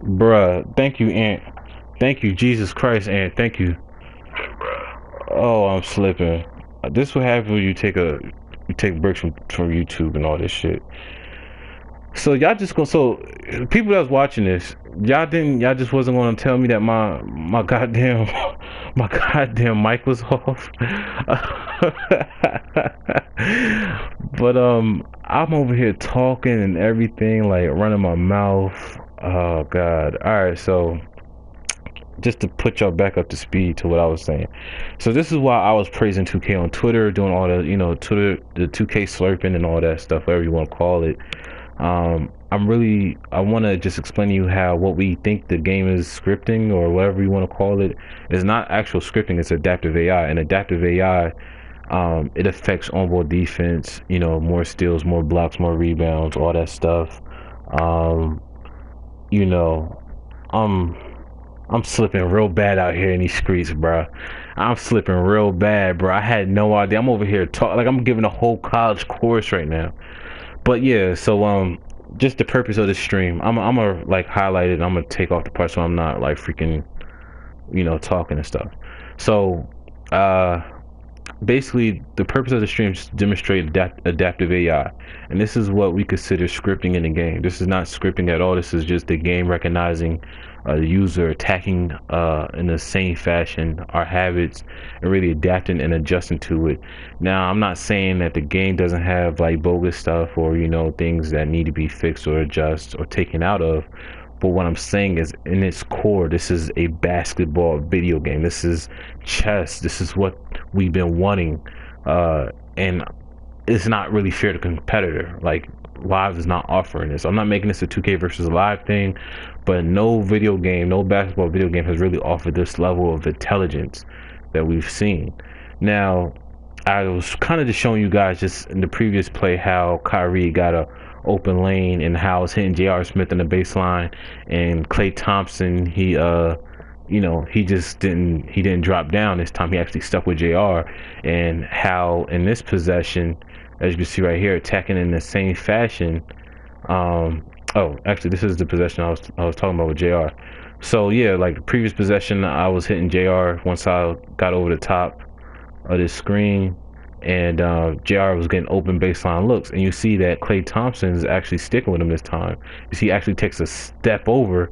Bruh, thank you, Aunt. Thank you, Jesus Christ, Aunt. Thank you. Oh, I'm slipping. This what happens when you take breaks from YouTube and all this shit. So y'all just gonna people that's watching this, y'all just wasn't gonna tell me that my goddamn my goddamn mic was off. But I'm over here talking and everything, like running my mouth. Oh god. Alright, so just to put y'all back up to speed to what I was saying. So this is why I was praising 2K on Twitter, doing all the, Twitter, the 2K slurping and all that stuff, whatever you want to call it. I want to just explain to you how what we think the game is scripting or whatever you want to call it is not actual scripting, it's adaptive AI. And adaptive AI, it affects onboard defense, more steals, more blocks, more rebounds, all that stuff. Um, you know, I'm I'm slipping real bad out here in these streets, bro. I'm slipping real bad, bro. I had no idea. I'm over here talk like I'm giving a whole college course right now. But yeah, so just the purpose of the stream, I'm gonna like highlight it. I'm gonna take off the part so I'm not like freaking, talking and stuff. So, uh, basically the purpose of the stream is to demonstrate adaptive AI, and this is what we consider scripting in the game. This is not scripting at all. This is just the game recognizing the user attacking in the same fashion our habits and really adapting and adjusting to it. Now, I'm not saying that the game doesn't have like bogus stuff or things that need to be fixed or adjust or taken out of, but what I'm saying is, in its core, this is a basketball video game. This is chess. This is what we've been wanting. And it's not really fair to competitor. Like, Live is not offering this. I'm not making this a 2K versus Live thing, but no video game, no basketball video game has really offered this level of intelligence that we've seen. Now, I was kind of just showing you guys just in the previous play how Kyrie got a open lane and how it's hitting J.R. Smith in the baseline, and Klay Thompson, he didn't drop down this time. He actually stuck with JR. And how in this possession, as you can see right here, attacking in the same fashion. Oh, actually, this is the possession I was talking about with JR. So yeah, like the previous possession, I was hitting JR once I got over the top of this screen, and JR was getting open baseline looks, and you see that Klay Thompson is actually sticking with him this time. You see, he actually takes a step over,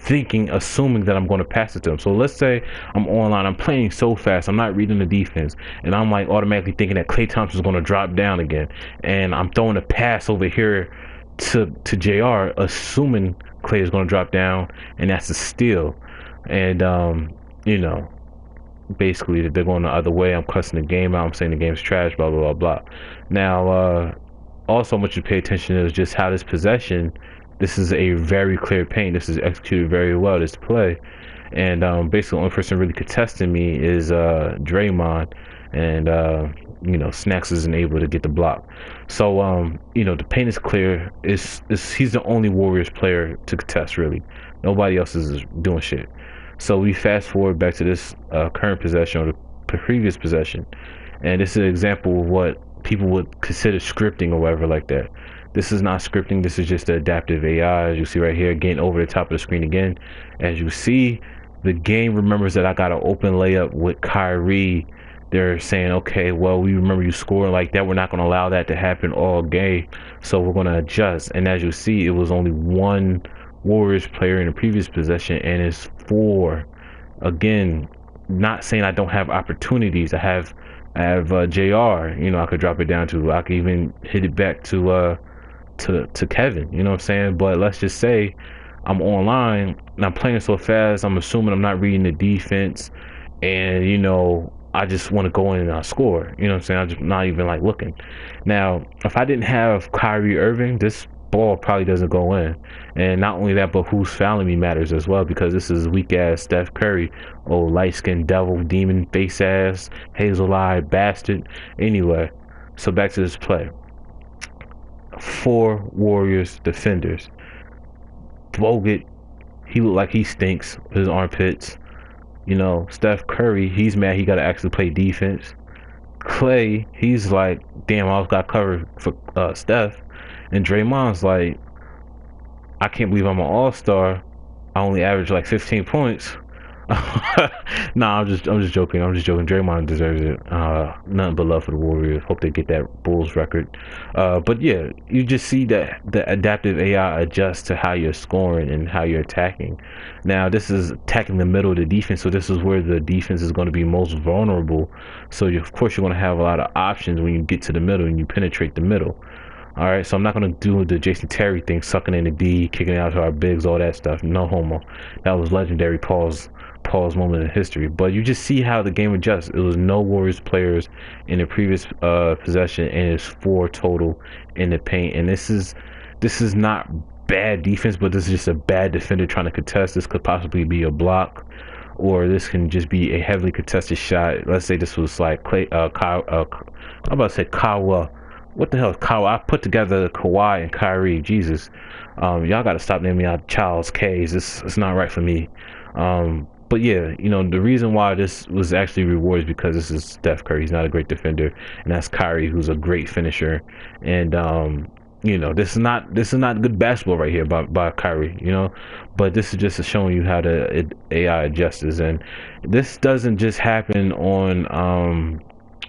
assuming that I'm going to pass it to him. So let's say I'm online, I'm playing so fast, I'm not reading the defense, and I'm like automatically thinking that Klay Thompson is going to drop down again, and I'm throwing a pass over here to JR, assuming Klay is going to drop down, and that's a steal. And you know basically that they're going the other way. I'm cussing the game out. I'm saying the game's trash, blah, blah, blah, blah. Now, also, I want you to pay attention to just how this possession, this is a very clear paint. This is executed very well, this play. And basically, the only person really contesting me is Draymond. And, Snacks isn't able to get the block. So, the paint is clear. He's the only Warriors player to contest, really. Nobody else is doing shit. So we fast forward back to this current possession or the previous possession, and this is an example of what people would consider scripting or whatever like that. This is not scripting. This is just the adaptive AI. As you see right here, getting over the top of the screen again. As you see, the game remembers that I got an open layup with Kyrie. They're saying, okay, well, we remember you scoring like that. We're not going to allow that to happen all game, so we're going to adjust. And as you see, it was only one Warriors player in the previous possession, and it's four. Again, not saying I don't have opportunities. I have JR. I could drop it down to. I could even hit it back to Kevin. You know what I'm saying? But let's just say I'm online and I'm playing so fast. I'm assuming I'm not reading the defense, and I just want to go in and score. You know what I'm saying? I'm just not even like looking. Now, if I didn't have Kyrie Irving, this ball probably doesn't go in. And not only that, but who's fouling me matters as well, because this is weak ass Steph Curry, old light skinned devil, demon face ass, hazel eyed bastard. Anyway, so back to this play. Four Warriors defenders. Bogut, he looked like he stinks with his armpits. Steph Curry, he's mad he got to actually play defense. Klay, he's like, damn, I got covered for Steph. And Draymond's like, I can't believe I'm an all-star, I only average like 15 points. Nah, I'm just joking. I'm just joking. Draymond deserves it. Nothing but love for the Warriors. Hope they get that Bulls record. But yeah, you just see that the adaptive AI adjusts to how you're scoring and how you're attacking. Now, this is attacking the middle of the defense, so this is where the defense is going to be most vulnerable. So of course you're going to have a lot of options when you get to the middle and you penetrate the middle. All right, so I'm not gonna do the Jason Terry thing, sucking in the D, kicking it out to our bigs, all that stuff. No homo. That was legendary. Pause moment in history. But you just see how the game adjusts. It was no Warriors players in the previous possession, and it's 4 total in the paint. And this is not bad defense, but this is just a bad defender trying to contest. This could possibly be a block, or this can just be a heavily contested shot. Let's say this was like I'm about to say Kawa. What the hell is Kawhi? I put together Kawhi and Kyrie. Jesus, y'all got to stop naming out Charles K's. It's not right for me. But yeah, the reason why this was actually rewarded is because this is Steph Curry. He's not a great defender, and that's Kyrie, who's a great finisher. And this is not good basketball right here by Kyrie. But this is just showing you how the AI adjusts, and this doesn't just happen on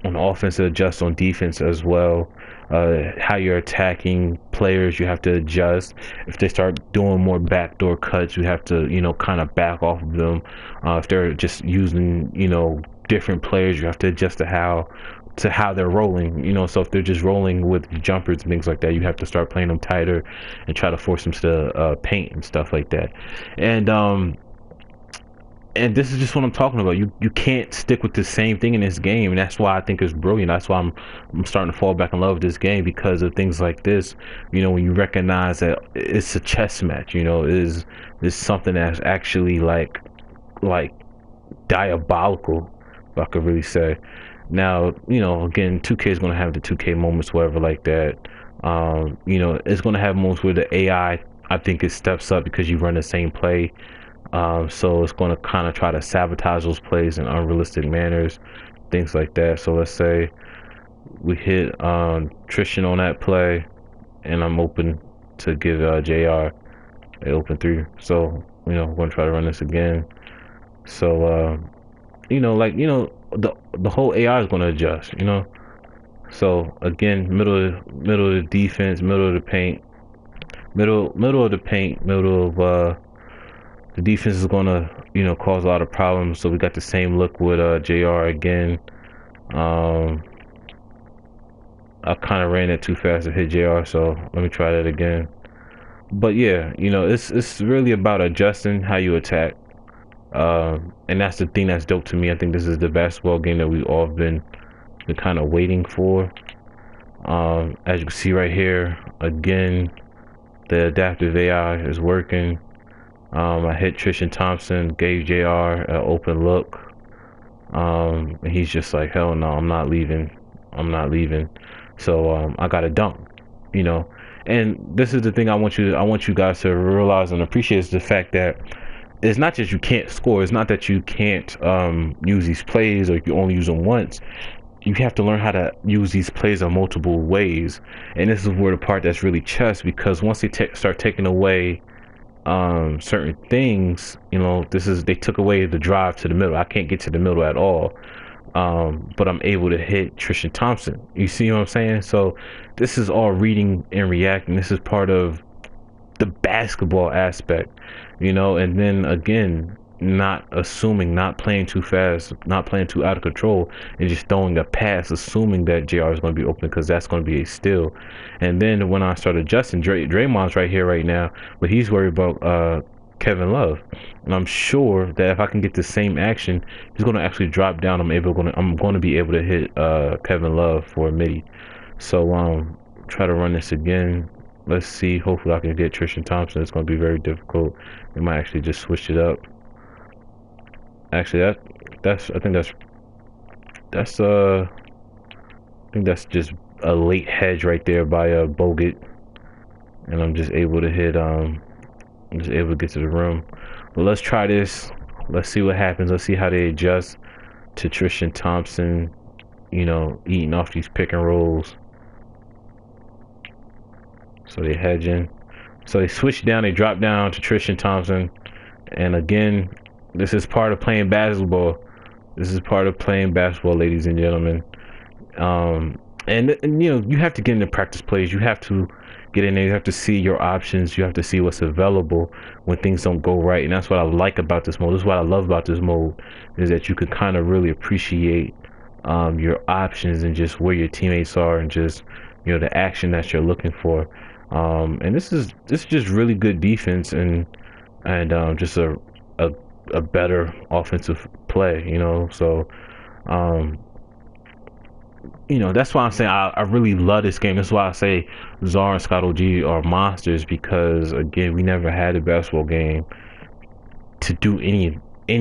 offense, it adjusts on defense as well. How you're attacking players, you have to adjust. If they start doing more backdoor cuts, you have to, kind of back off of them. If they're just using, different players, you have to adjust to how they're rolling. So if they're just rolling with jumpers and things like that, you have to start playing them tighter and try to force them to paint and stuff like that. And this is just what I'm talking about. You can't stick with the same thing in this game, and that's why I think it's brilliant. That's why I'm starting to fall back in love with this game, because of things like this. When you recognize that it's a chess match, is something that's actually like diabolical, if I could really say. Now, again, 2K is going to have the 2K moments, whatever, like that. It's going to have moments where the AI, I think, it steps up because you run the same play. So it's going to kind of try to sabotage those plays in unrealistic manners, things like that. So let's say we hit Tristan on that play, and I'm open to give JR an open 3. So we're going to try to run this again. So the whole AI is going to adjust. So again, middle of the defense, middle of the paint, middle of the paint, middle of the defense is going to, cause a lot of problems. So we got the same look with JR again. I kind of ran it too fast to hit JR, so let me try that again. But yeah, it's really about adjusting how you attack. And that's the thing that's dope to me. I think this is the basketball game that we've all been kind of waiting for. As you can see right here, again, the adaptive AI is working. I hit Tristan Thompson, gave JR an open look, and he's just like, hell no, I'm not leaving. So I got a dunk, and this is the thing I want you guys to realize and appreciate, is the fact that it's not just you can't score. It's not that you can't use these plays, or you only use them once. You have to learn how to use these plays in multiple ways, and this is where the part that's really chess, because once they start taking away certain things, they took away the drive to the middle. I can't get to the middle at all, but I'm able to hit Tristan Thompson. You see what I'm saying? So this is all reading and reacting. This is part of the basketball aspect, and then again, not assuming, not playing too fast, not playing too out of control, and just throwing a pass, assuming that JR is going to be open, because that's going to be a steal. And then when I start adjusting, Draymond's right here right now, but he's worried about Kevin Love, and I'm sure that if I can get the same action, he's going to actually drop down. I'm going to be able to hit Kevin Love for a midi. So try to run this again. Let's see. Hopefully I can get Tristan Thompson. It's going to be very difficult. We might actually just switch it up. Actually, I think that's just a late hedge right there by Bogut, and I'm just able to hit. I'm just able to get to the rim. But let's try this. Let's see what happens. Let's see how they adjust to Tristan Thompson. Eating off these pick and rolls. So they hedging. So they switch down. They drop down to Tristan Thompson. And again, this is part of playing basketball. This is part of playing basketball, ladies and gentlemen. Um, and you know, you have to get into practice plays. You have to get in there. You have to see your options. You have to see what's available when things don't go right. And that's what I like about this mode. This is what I love about this mode, is that you can kind of really appreciate your options and just where your teammates are and just, you know, the action that you're looking for. And this is just really good defense and just a a better offensive play, you know. So um, you know, that's why I'm saying I really love this game. That's why I say Czar and Scott OG are monsters, because again, we never had a basketball game to do any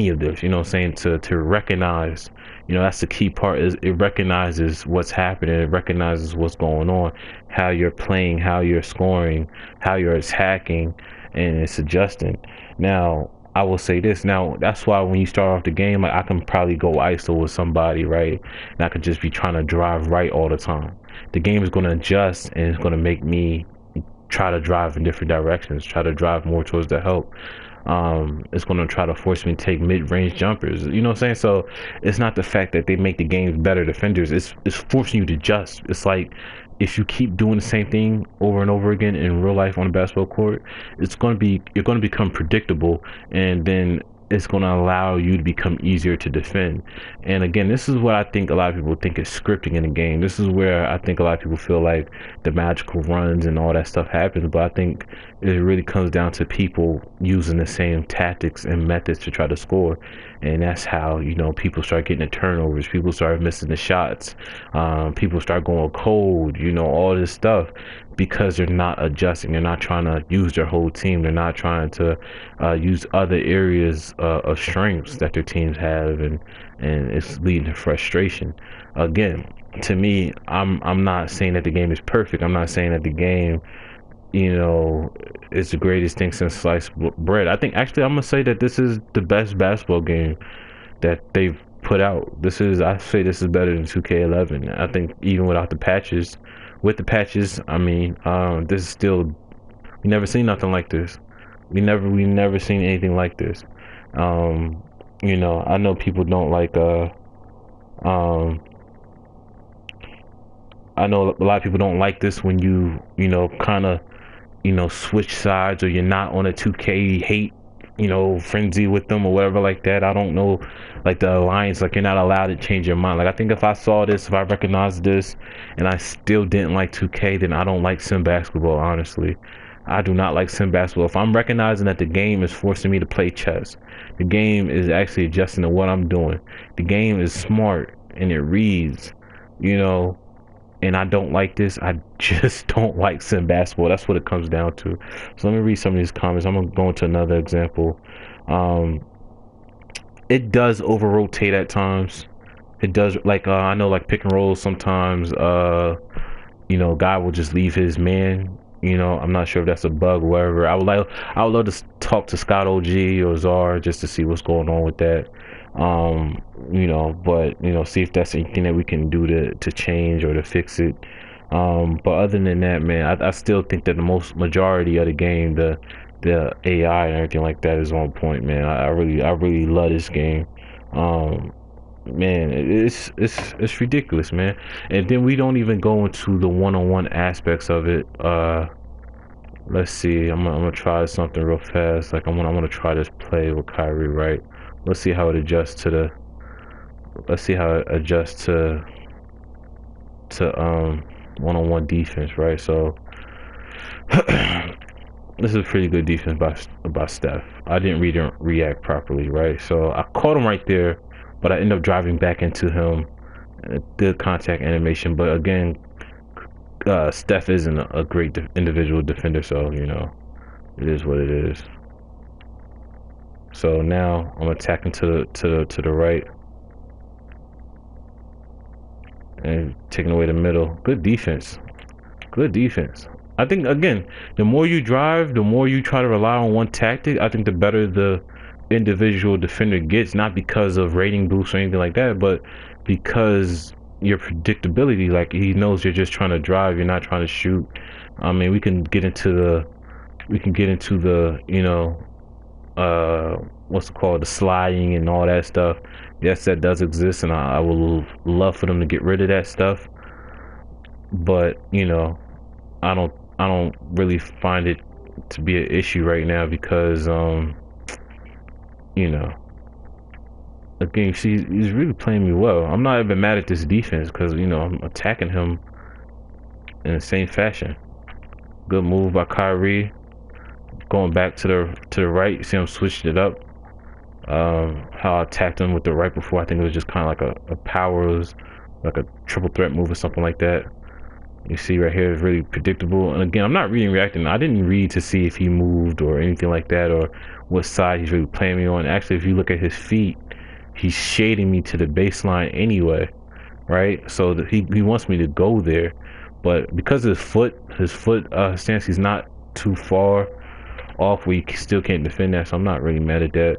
of this, you know what I'm saying, to recognize, you know, that's the key part, is it recognizes what's happening, it recognizes what's going on, how you're playing, how you're scoring, how you're attacking, and it's adjusting. Now I will say this, now that's why when you start off the game, like, I can probably go ISO with somebody, right, and I could just be trying to drive right all the time. The game is going to adjust, and it's going to make me try to drive in different directions, try to drive more towards the help. It's going to try to force me to take mid-range jumpers, you know what I'm saying? So it's not the fact that they make the games better defenders, it's forcing you to adjust. It's like, if you keep doing the same thing over and over again in real life on a basketball court, you're going to become predictable, and then it's going to allow you to become easier to defend. And again, this is what I think a lot of people think is scripting in the game. This is where I think a lot of people feel like the magical runs and all that stuff happens, but I think it really comes down to people using the same tactics and methods to try to score. And that's how, you know, people start getting the turnovers, people start missing the shots, people start going cold, you know, all this stuff, because they're not adjusting, they're not trying to use their whole team, they're not trying to use other areas of strengths that their teams have, and it's leading to frustration. Again, to me, I'm not saying that the game is perfect, I'm not saying that the game, you know, is the greatest thing since sliced bread. I think, actually, I'm gonna say that this is the best basketball game that they've put out. I say this is better than 2K11. I think even without the patches, with the patches, I mean, this is still, we never seen nothing like this. We never seen anything like this. You know, I know people don't like um I know a lot of people don't like this when you know, kind of, you know, switch sides, or you're not on a 2K hate, you know, frenzy with them or whatever like that. I don't know, like the alliance, like, you're not allowed to change your mind. Like, I think if I saw this, if I recognized this, and I still didn't like 2K, then I don't like sim basketball, honestly. I do not like sim basketball. If I'm recognizing that the game is forcing me to play chess, the game is actually adjusting to what I'm doing, the game is smart and it reads, you know, and I don't like this, I just don't like sim basketball. That's what it comes down to. So let me read some of these comments. I'm gonna go into another example. It does over rotate at times. It does, like, I know, like, pick and rolls sometimes, you know, guy will just leave his man. You know, I'm not sure if that's a bug or whatever. I would love to talk to Scott OG or Czar just to see what's going on with that. You know, but, you know, see if that's anything that we can do to change or to fix it. But other than that, man, I still think that the most majority of the game, the AI and everything like that, is on point, man. I really love this game. Man, it's ridiculous, man. And then we don't even go into the one-on-one aspects of it. Let's see. I'm gonna try something real fast. Like, I'm gonna try this play with Kyrie, right? Let's see how it adjusts to the. Let's see how it adjusts to one-on-one defense, right? So this is a pretty good defense by Steph. I didn't react properly, right? So I caught him right there, but I ended up driving back into him. Good contact animation, but again, Steph isn't a great individual defender, so, you know, it is what it is. So now I'm attacking to the right and taking away the middle. Good defense. Good defense. I think, again, the more you drive, the more you try to rely on one tactic, I think the better the individual defender gets, not because of rating boosts or anything like that, but because your predictability, like, he knows you're just trying to drive, you're not trying to shoot. I mean, we can get into the you know, uh what's it called, the sliding and all that stuff. Yes, that does exist, and I would love for them to get rid of that stuff. But I don't I don't really find it to be an issue right now because you know again, you see, he's really playing me well. I'm not even mad at this defense because I'm attacking him in the same fashion. Good move by Kyrie, going back to the right. You see him switched it up. How I attacked him with the right before, I think it was just kind of like a powers, like a triple threat move or something like that. You see right here is really predictable. And again, I'm not reading reacting. I didn't read to see if he moved or anything like that, or what side he's really playing me on. Actually, if you look at his feet, he's shading me to the baseline anyway, right? So he wants me to go there, but because of his foot stance, he's not too far off. We still can't defend that, so I'm not really mad at that.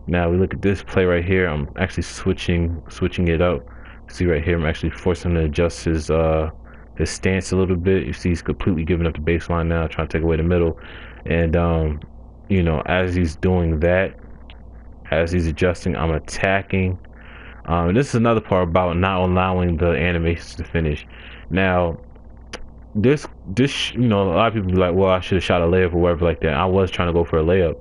Now we look at this play right here. I'm actually switching it up. See right here, I'm actually forcing him to adjust his stance a little bit. You see he's completely giving up the baseline now, trying to take away the middle. And as he's doing that, as he's adjusting, I'm attacking. This is another part about not allowing the animations to finish. Now this a lot of people be like, well, I should have shot a layup or whatever like that. I was trying to go for a layup,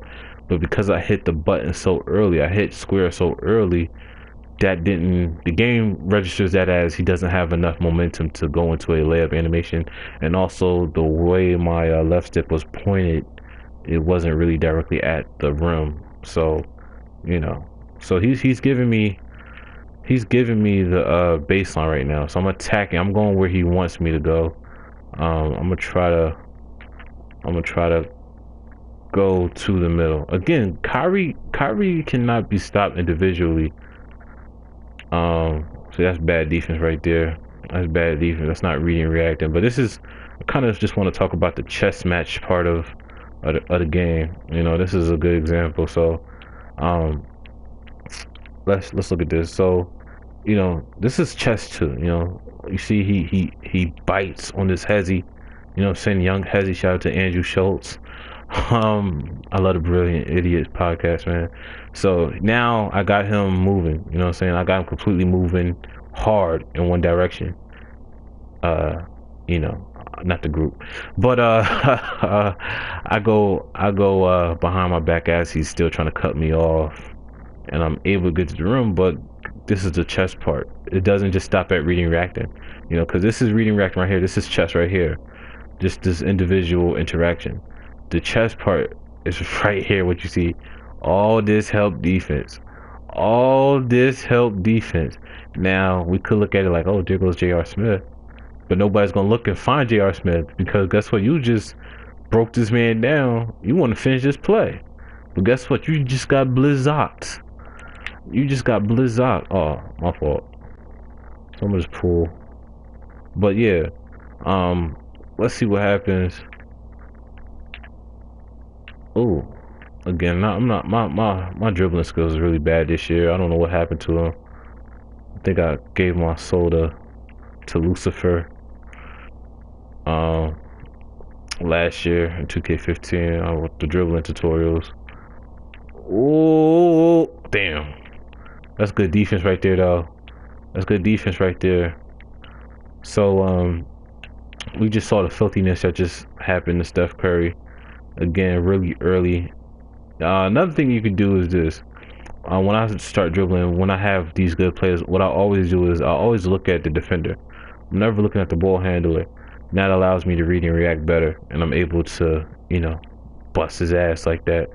but because I hit the button so early, I hit square so early, the game registers that as he doesn't have enough momentum to go into a layup animation. And also the way my left stick was pointed, it wasn't really directly at the rim. So so he's giving me the baseline right now. So I'm attacking. I'm going where he wants me to go. I'm gonna try to go to the middle. Again, Kyrie cannot be stopped individually. So that's bad defense right there. That's bad defense. That's not reading and reacting. But this is, I kind of just want to talk about the chess match part of the game. This is a good example. So let's look at this. So this is chess too. You see he bites on this hezzy. Saying young hezzy. Shout out to Andrew Schultz. I love the Brilliant Idiots podcast, man. So now I got him moving. You know what I'm saying? I got him completely moving hard in one direction. Not the group, but I go behind my back as he's still trying to cut me off, and I'm able to get to the room. But this is the chess part. It doesn't just stop at reading reacting, because this is reading reacting right here. This is chess right here. Just this individual interaction. The chess part is right here. What you see, all this help defense, Now we could look at it like, oh, there goes J.R. Smith, but nobody's gonna look and find J.R. Smith, because guess what? You just broke this man down. You want to finish this play, but guess what? You just got blizzard. Oh, my fault. So I'm gonna just pull. But yeah, let's see what happens. Oh, again, my dribbling skills is really bad this year. I don't know what happened to him. I think I gave my soda to Lucifer last year in 2K15 with the dribbling tutorials. Oh, damn. That's good defense right there, though. That's good defense right there. So, we just saw the filthiness that just happened to Steph Curry. Again, really early. Another thing you can do is this. When I start dribbling, when I have these good players, what I always do is I always look at the defender. I'm never looking at the ball handler. And that allows me to read and react better, and I'm able to, bust his ass like that.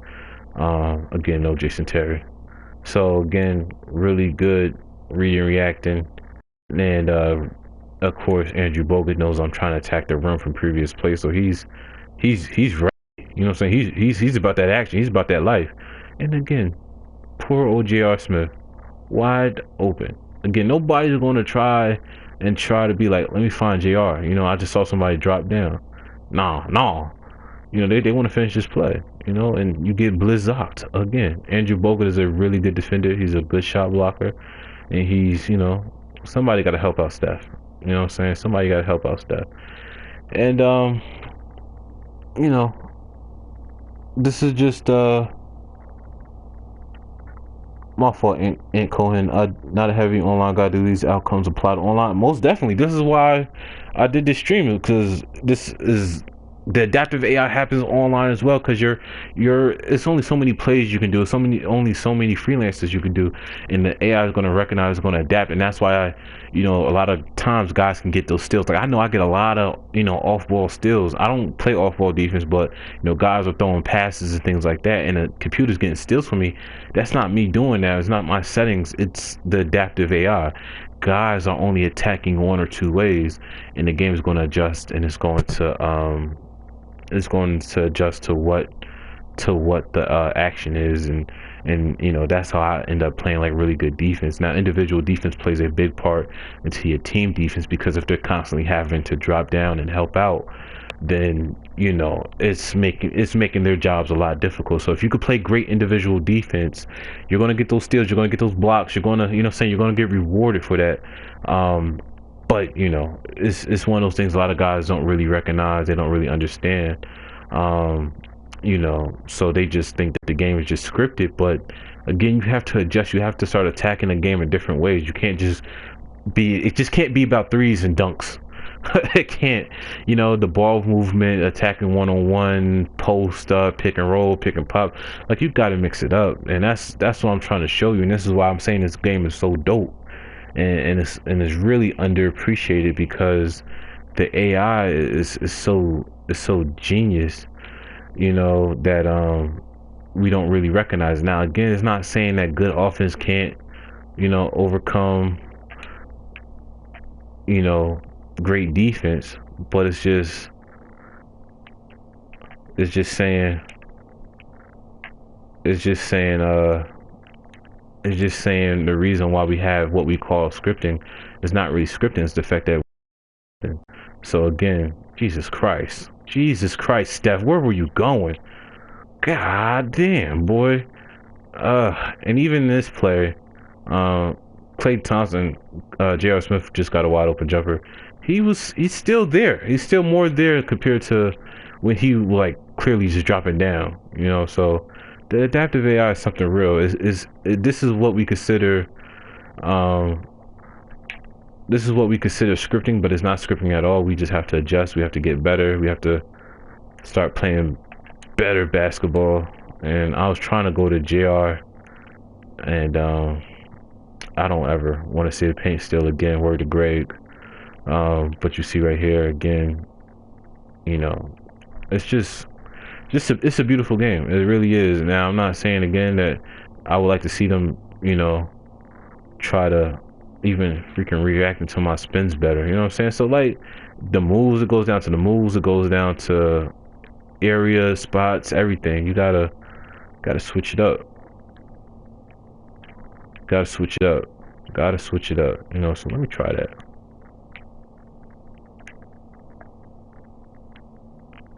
Again, no Jason Terry. So again, really good reading, reacting, and of course Andrew Bogut knows I'm trying to attack the rim from previous plays, so he's right. You know what I'm saying? He's about that action. He's about that life. And again, poor old J.R. Smith, wide open. Again, nobody's going to try to be like, let me find JR. I just saw somebody drop down. Nah. They want to finish this play, and you get blizzard again. Andrew Bogut is a really good defender. He's a good shot blocker, and he's, somebody got to help out Steph. You know what I'm saying? Somebody got to help out Steph. And, this is just, My fault, Ant Cohen. Not a heavy online guy. Do these outcomes apply to online? Most definitely. This is why I did this stream, because this is the adaptive AI happens online as well. Because it's only so many plays you can do. Only so many freelancers you can do, and the AI is going to recognize, going to adapt, and that's why a lot of times guys can get those steals. Like I know I get a lot of off-ball steals. I don't play off-ball defense, but guys are throwing passes and things like that, and the computer's getting steals for me. That's not me doing that. It's not my settings. It's the adaptive AI. Guys are only attacking one or two ways, and the game is going to adjust, and it's going to adjust to what the action is, and that's how I end up playing like really good defense. Now individual defense plays a big part into your team defense, because if they're constantly having to drop down and help out, then it's making their jobs a lot difficult. So if you could play great individual defense, you're going to get those steals, you're going to get those blocks, you're going to you're going to get rewarded for that. But it's one of those things a lot of guys don't really recognize, they don't really understand. So they just think that the game is just scripted. But again, you have to adjust. You have to start attacking the game in different ways. You can't just it just can't be about threes and dunks. It can't. The ball movement, attacking one-on-one, post up, pick and roll, pick and pop. Like, you got to mix it up, and that's what I'm trying to show you. And this is why I'm saying this game is so dope, and it's really underappreciated, because the AI is so genius, that we don't really recognize. Now again, it's not saying that good offense can't overcome great defense, but it's just saying the reason why we have what we call scripting is not really scripting. It's the fact that so again, Jesus Christ, Steph, where were you going? God damn, boy. And even this play, Klay Thompson, J.R. Smith just got a wide open jumper. He's still there. He's still more there compared to when he clearly just dropping down. So the adaptive AI is something real. This is what we consider scripting, but it's not scripting at all. We just have to adjust. We have to get better. We have to start playing better basketball. And I was trying to go to JR, and I don't ever want to see the paint steal again. Word to Greg. But you see right here again, it's a beautiful game. It really is. Now I'm not saying again that I would like to see them, try to even freaking react to my spins better. You know what I'm saying? So the moves, it goes down to the moves, it goes down to area, spots, everything. You gotta switch it up. Gotta switch it up. So let me try that.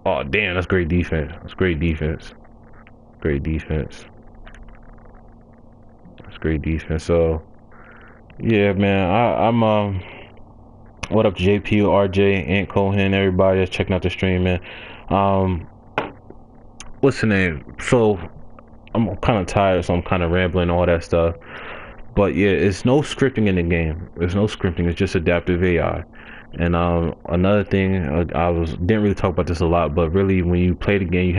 Oh damn, that's great defense. Great defense. So yeah, man, I'm what up, JP, RJ, Ant Cohen, everybody that's checking out the stream, man. What's the name? So I'm kind of tired, so I'm kind of rambling, all that stuff. But yeah, it's no scripting in the game. There's no scripting. It's just adaptive AI. And another thing, didn't really talk about this a lot, but really when you play the game,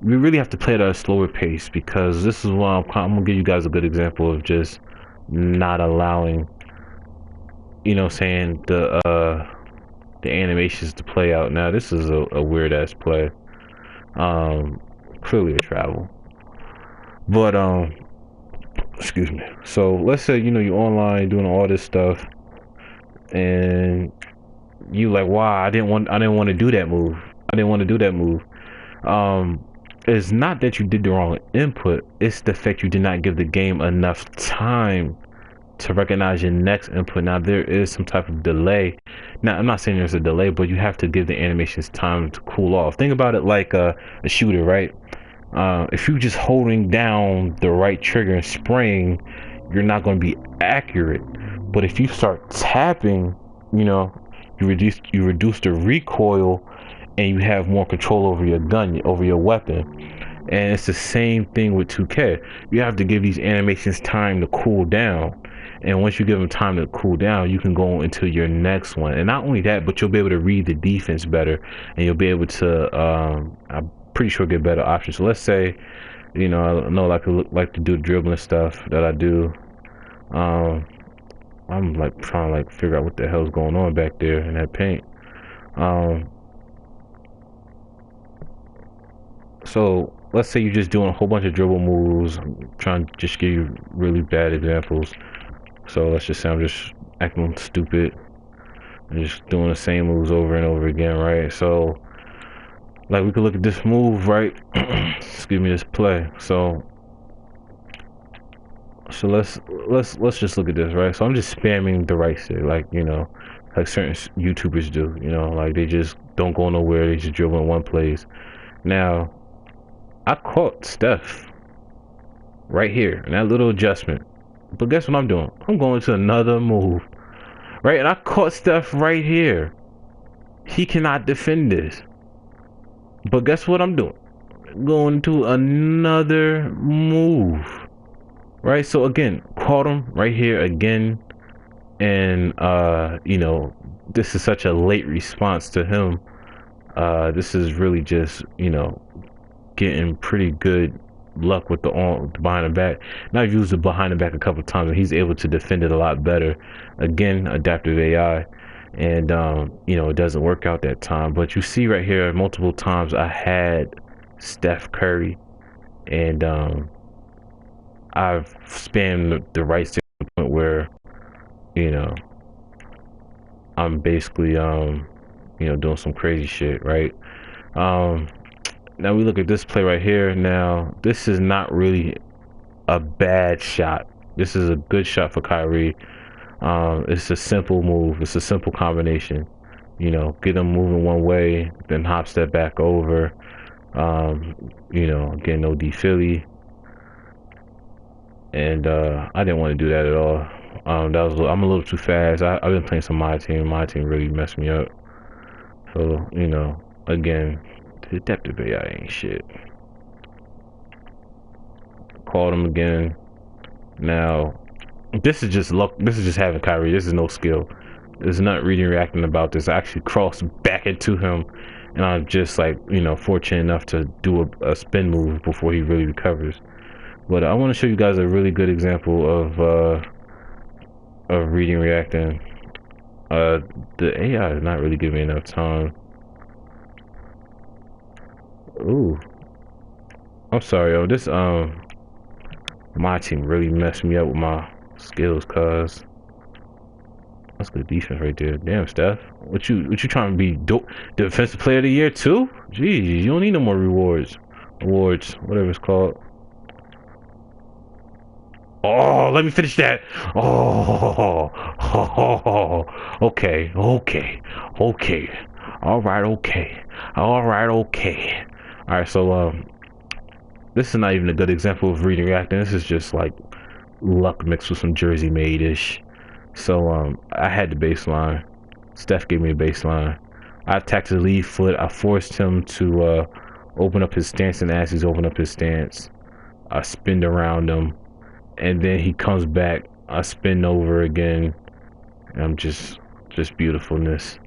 we really have to play it at a slower pace, because this is why I'm gonna give you guys a good example of just not allowing, saying the animations to play out. Now this is a weird ass play, clearly a travel, but excuse me. So let's say you're online doing all this stuff, and you wow, I didn't want to do that move. It's not that you did the wrong input, it's the fact you did not give the game enough time to recognize your next input. Now there is some type of delay. Now I'm not saying there's a delay, but you have to give the animations time to cool off. Think about it like a shooter, right? If you're just holding down the right trigger and spraying, you're not going to be accurate. But if you start tapping, you reduce the recoil, and you have more control over your gun, over your weapon. And it's the same thing with 2K. You have to give these animations time to cool down. And once you give them time to cool down, you can go into your next one. And not only that, but you'll be able to read the defense better, and you'll be able to, I'm pretty sure, get better options. So let's say, I know like to do dribbling stuff that I do. Um, I'm like trying to like figure out what the hell's going on back there in that paint. Um, so let's say you're just doing a whole bunch of dribble moves. I'm trying to just give you really bad examples. So let's just say I'm just acting stupid and just doing the same moves over and over again, right? So like we could look at this move, right? Excuse me, this play. So let's just look at this, right? So I'm just spamming the right stick, like like certain YouTubers do. Like they just don't go nowhere. They just dribble in one place. Now I caught Steph right here in that little adjustment, but guess what I'm doing? I'm going to another move, right? And I caught Steph right here. He cannot defend this, but guess what I'm doing? Going to another move, right? So again, caught him right here again. And this is such a late response to him. This is really just getting pretty good luck with the behind the back. Now I've used the behind the back a couple of times, and he's able to defend it a lot better. Again, adaptive AI, and it doesn't work out that time. But you see right here, multiple times I had Steph Curry, and I've spammed the right stick to the point where I'm basically doing some crazy shit, right? Now we look at this play right here. Now this is not really a bad shot. This is a good shot for Kyrie. It's a simple move. It's a simple combination. Get him moving one way, then hop step back over. Again, no D Philly. And I didn't want to do that at all. I'm a little too fast. I've been playing some my team. My team really messed me up. So again, the adaptive AI ain't shit. Called him again. Now, this is just luck. This is just having Kyrie. This is no skill. There's not reading, reacting about this. I actually crossed back into him, and I'm just like fortunate enough to do a spin move before he really recovers. But I want to show you guys a really good example of reading, reacting. The AI is not really giving me enough time. Ooh, I'm sorry, yo. This my team really messed me up with my skills, cause that's good defense right there. Damn, Steph, what you trying to be defensive player of the year too? Jeez, you don't need no more awards, whatever it's called. Oh, let me finish that. Okay. All right, okay. All right, so this is not even a good example of reading reacting. This is just like luck mixed with some Jersey made-ish. So I had the baseline. Steph gave me a baseline. I attacked the lead foot. I forced him to open up his stance, and as he's opened up his stance, I spinned around him. And then he comes back, I spin over again, and I'm just beautifulness.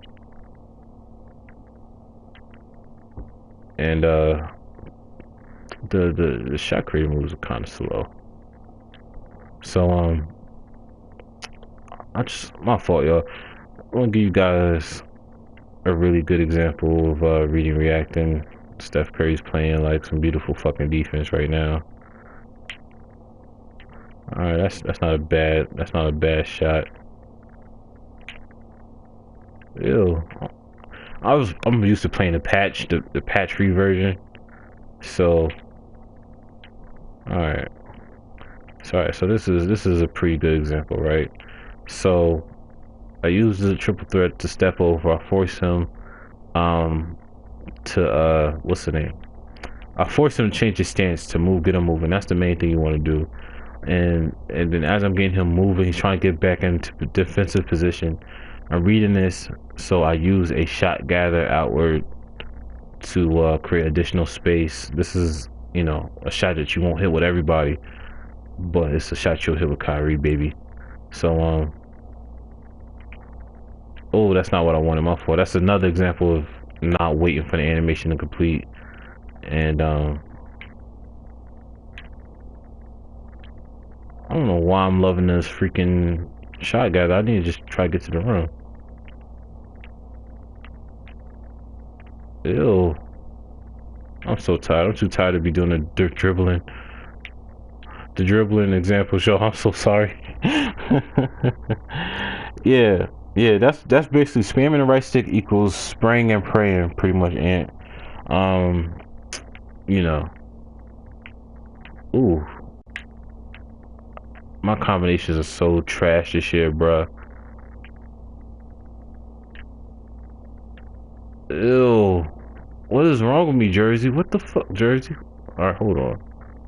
And the shot creating moves are kind of slow. So my fault, y'all. I want to give you guys a really good example of reading, reacting. Steph Curry's playing like some beautiful fucking defense right now. All right, that's not a bad shot. Ew. I'm used to playing the patch free version. So all right. So this is a pretty good example, right? So I used the triple threat to step over. I force him to what's the name? I force him to change his stance to get him moving. That's the main thing you want to do. And then as I'm getting him moving, he's trying to get back into defensive position. I'm reading this, so I use a shot gather outward to create additional space. This is a shot that you won't hit with everybody, but it's a shot you'll hit with Kyrie, baby. So oh, that's not what I wanted. My fault. That's another example of not waiting for the animation to complete. And I don't know why I'm loving this freaking shot, guys. I need to just try to get to the rim. Ew. I'm so tired. I'm too tired to be doing the dribbling. The dribbling example show. I'm so sorry. Yeah, that's basically spamming the right stick equals spraying and praying, pretty much. And you know, ooh, my combinations are so trash this year, bruh. Ew, what is wrong with me, Jersey? What the fuck, Jersey? All right, hold on.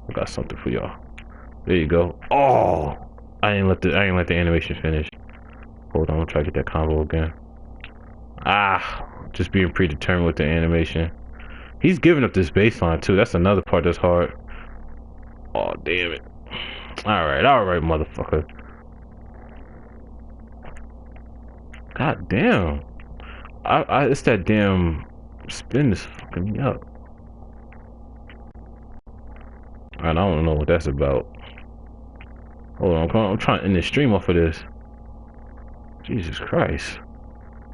I got something for y'all. There you go. Oh, I didn't let the animation finish. Hold on, I'll try to get that combo again. Ah, just being predetermined with the animation. He's giving up this baseline too. That's another part that's hard. Oh, damn it. Alright, motherfucker. God damn. It's that damn spin that's fucking me up. I don't know what that's about. Hold on, I'm trying to end the stream off of this. Jesus Christ.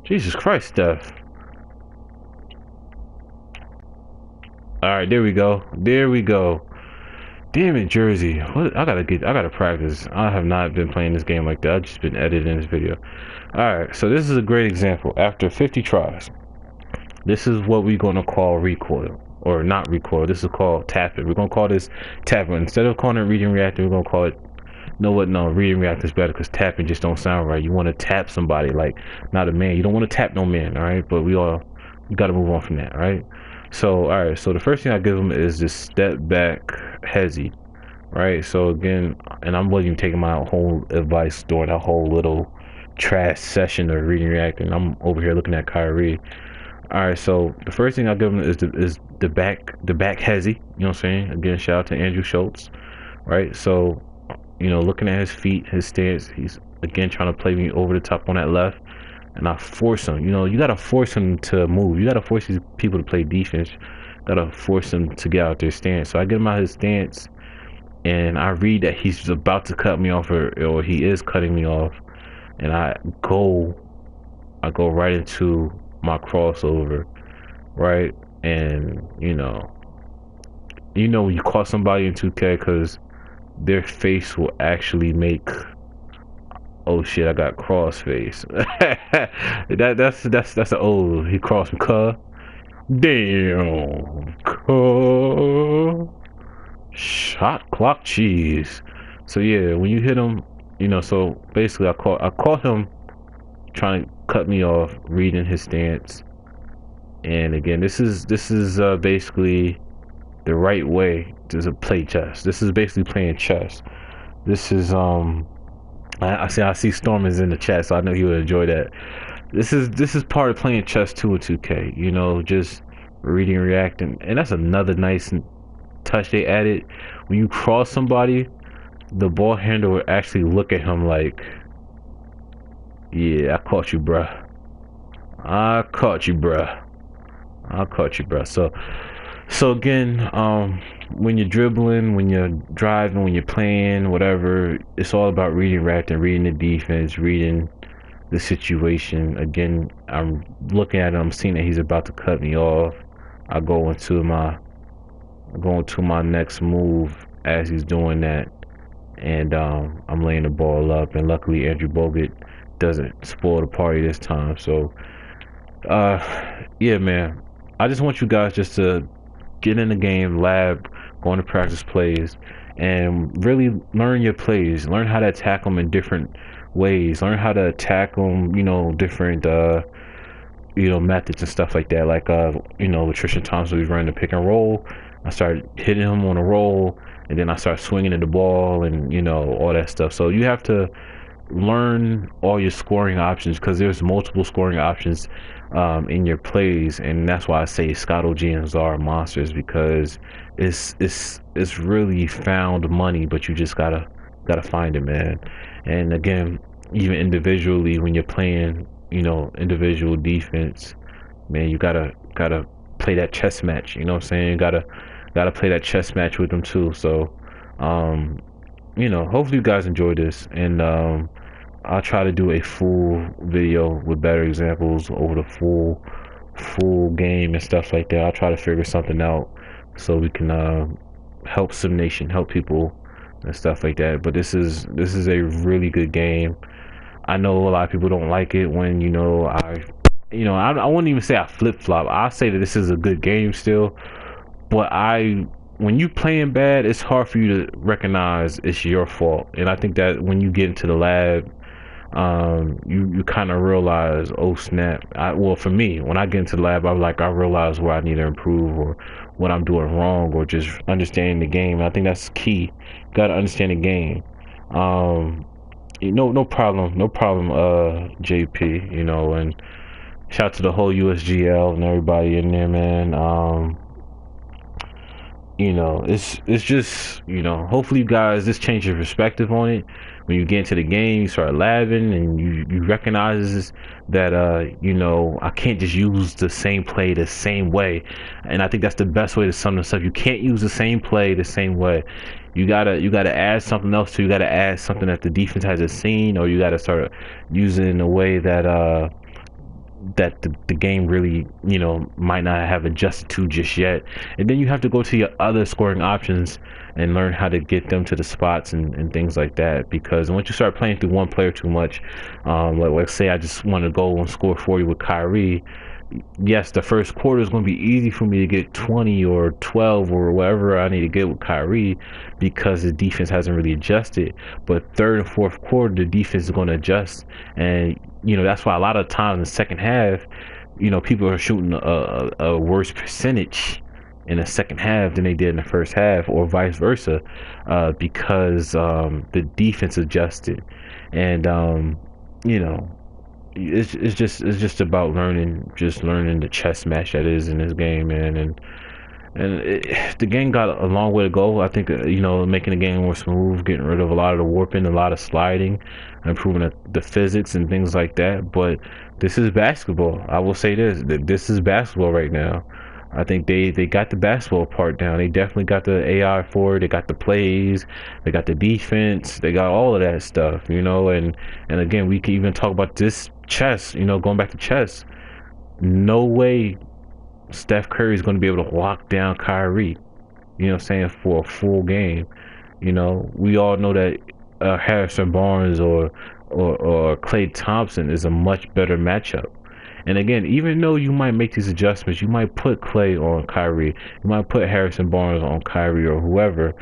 Jesus Christ, Steph. Alright, there we go. There we go. Damn it, Jersey. What I gotta practice. I have not been playing this game like that. I've just been editing this video. Alright, so this is a great example. After 50 tries, this is what we're gonna call recoil. Or not recoil. This is called tapping. We're gonna call this tapping. Instead of calling it reading reacting, we're gonna call it no, reading react is better because tapping just don't sound right. You want to tap somebody, like not a man. You don't want to tap no man, all right? But we got to move on from that, all right? So, all right. So the first thing I give them is this step back hezzy, right? So again, and I'm wasn't even taking my whole advice during that whole little trash session of reading reacting. I'm over here looking at Kyrie. All right. So the first thing I give them is the back hezzy. You know what I'm saying? Again, shout out to Andrew Schultz, right? So, looking at his feet, his stance, he's again trying to play me over the top on that left, and I force him. You gotta force him to move. You gotta force these people to play defense. You gotta force them to get out their stance. So I get him out his stance, and I read that he's about to cut me off, or he is cutting me off, and I go right into my crossover, right? And when you caught somebody in 2K, because their face will actually make, oh shit, I got cross face. that's an old, he crossed me, cuh. Damn, cuh. Shot clock cheese. So yeah, when you hit him, so basically I caught him trying to cut me off, reading his stance. And again, this is basically the right way to play chess. This is basically playing chess. This is I see Storm is in the chat, so I know he would enjoy that. This is part of playing chess too in 2K. Just reading and reacting, and that's another nice touch they added. When you cross somebody, the ball handler will actually look at him like, yeah, I caught you, bruh. I caught you, bruh. So again, when you're dribbling, when you're driving, when you're playing, whatever, it's all about reading, reacting, reading the defense, reading the situation. Again, I'm looking at him, I'm seeing that he's about to cut me off. I go into my next move as he's doing that, and I'm laying the ball up, and luckily Andrew Bogut doesn't spoil the party this time. So yeah, man, I just want you guys just to get in the game, lab, go into practice plays, and really learn your plays. Learn how to attack them in different ways. Learn how to attack them, different, methods and stuff like that. Like, with Tristan Thompson, we run the pick and roll. I started hitting him on a roll, and then I started swinging at the ball, and all that stuff. So you have to learn all your scoring options, because there's multiple scoring options in your plays, and that's why I say Scott OG and Czar are monsters, because it's really found money, but you just gotta find it, man. And again, even individually, when you're playing, individual defense, man, you gotta play that chess match. You know what I'm saying? Gotta play that chess match with them too. So, um, hopefully you guys enjoy this, and I'll try to do a full video with better examples over the full game and stuff like that. I'll try to figure something out so we can help Sim Nation, help people and stuff like that. But this is a really good game. I know a lot of people don't like it when I wouldn't even say I flip flop. I say that this is a good game still, but when you playing bad, it's hard for you to recognize it's your fault. And I think that when you get into the lab, you kind of realize, oh snap. Well, for me, when I get into the lab, I realize where I need to improve, or what I'm doing wrong, or just understanding the game. And I think that's key. You gotta understand the game. No problem, JP. And shout out to the whole USGL and everybody in there, man. It's just, hopefully you guys, this change your perspective on it. When you get into the game, you start laughing, and you recognize that I can't just use the same play the same way. And I think that's the best way to sum this up. You can't use the same play the same way. You gotta add something else to. You gotta add something that the defense hasn't seen, or you gotta start using in a way that the game really might not have adjusted to just yet. And then you have to go to your other scoring options and learn how to get them to the spots and things like that. Because once you start playing through one player too much, like say I just want to go and score 40 with Kyrie, yes, the first quarter is going to be easy for me to get 20 or 12 or whatever I need to get with Kyrie, because the defense hasn't really adjusted. But third and fourth quarter, the defense is going to adjust. And that's why a lot of times in the second half, people are shooting a worse percentage in the second half than they did in the first half, or vice versa, because the defense adjusted. And it's just about learning the chess match that is in this game, man. And the game got a long way to go. I think making the game more smooth, getting rid of a lot of the warping, a lot of sliding, improving the physics and things like that. But this is basketball. I will say this is basketball right now. I think they got the basketball part down. They definitely got the AI for it. They got the plays. They got the defense. They got all of that stuff, And again, we can even talk about this chess. Going back to chess. No way Steph Curry is going to be able to lock down Kyrie. For a full game. We all know that Harrison Barnes or Klay Thompson is a much better matchup. And again, even though you might make these adjustments, you might put Klay on Kyrie, you might put Harrison Barnes on Kyrie or whoever,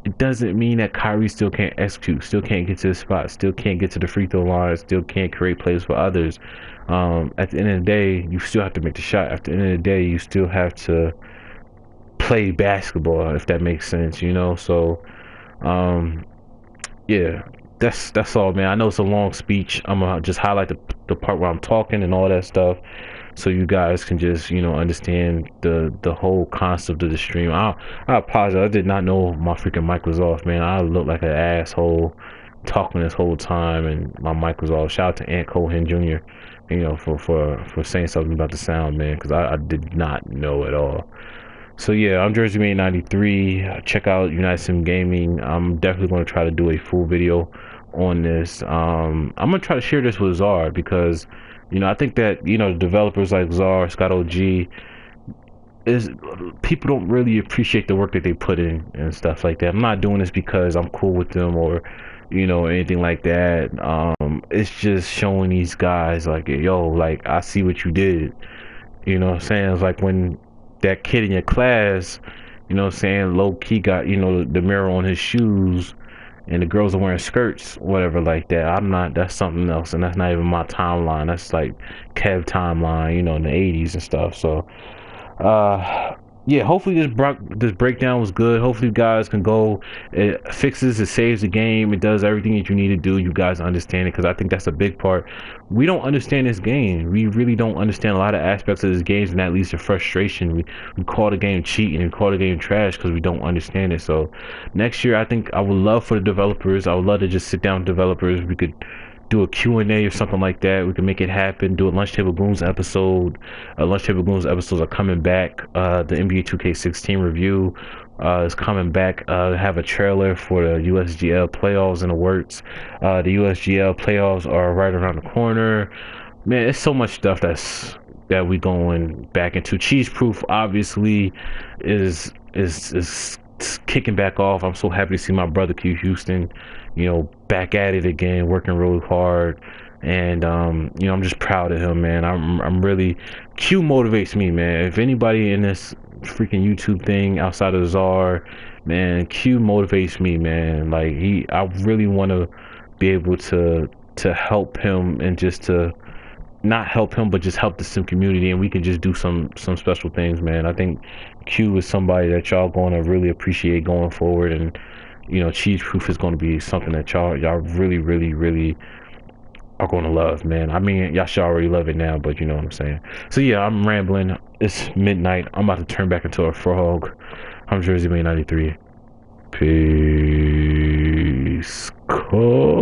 it doesn't mean that Kyrie still can't execute, still can't get to the spot, still can't get to the free throw line, still can't create plays for others. At the end of the day, you still have to make the shot. At the end of the day, you still have to play basketball, if that makes sense, So, yeah, that's all, man. I know it's a long speech. I'm gonna just highlight the part where I'm talking and all that stuff, so you guys can just understand the whole concept of the stream. I apologize. I did not know my freaking mic was off, man. I look like an asshole talking this whole time and my mic was off. Shout out to Ant Cohen Jr. For saying something about the sound, man, because I did not know at all. So yeah, I'm Jersey Made 93. Check out United Sim Gaming. I'm definitely going to try to do a full video on this. I'm going to try to share this with Czar, because I think that developers like Czar, Scott OG, people don't really appreciate the work that they put in and stuff like that. I'm not doing this because I'm cool with them or anything like that. It's just showing these guys like, yo, like, I see what you did. What I'm saying? It's like when that kid in your class, low key got, the mirror on his shoes, and the girls are wearing skirts, whatever like that. That's something else, and that's not even my timeline. That's like Kev timeline, in the 80s and stuff. So, yeah, hopefully this breakdown was good. Hopefully you guys can go. It fixes, it saves the game, it does everything that you need to do. You guys understand it, because I think that's a big part. We don't understand this game. We really don't understand a lot of aspects of this game, and that leads to frustration. We call the game cheating, we call the game trash because we don't understand it. So next year, I think I would love for the developers. I would love to just sit down with developers. We could do a Q&A or something like that. We can make it happen. Do a Lunch Table Goons episode. Lunch Table Goons episodes are coming back. The NBA 2K16 review is coming back. Have a trailer for the USGL playoffs in the works. The USGL playoffs are right around the corner. Man, it's so much stuff that we going back into. Cheese Proof obviously is kicking back off. I'm so happy to see my brother Q Houston, back at it again, working really hard. And I'm just proud of him, man. I'm really Q motivates me, man. If anybody in this freaking YouTube thing outside of Czar, man, Q motivates me, man. Like I really want to be able to help him, and just to not help him, but just help the sim community, and we can just do some special things, man. I think Q is somebody that y'all going to really appreciate going forward, and Cheese Proof is going to be something that y'all really, really, really are going to love, man. I mean, y'all should already love it now, but you know what I'm saying. So yeah, I'm rambling. It's midnight. I'm about to turn back into a frog. I'm Jersey Man 93. Peace. Cool.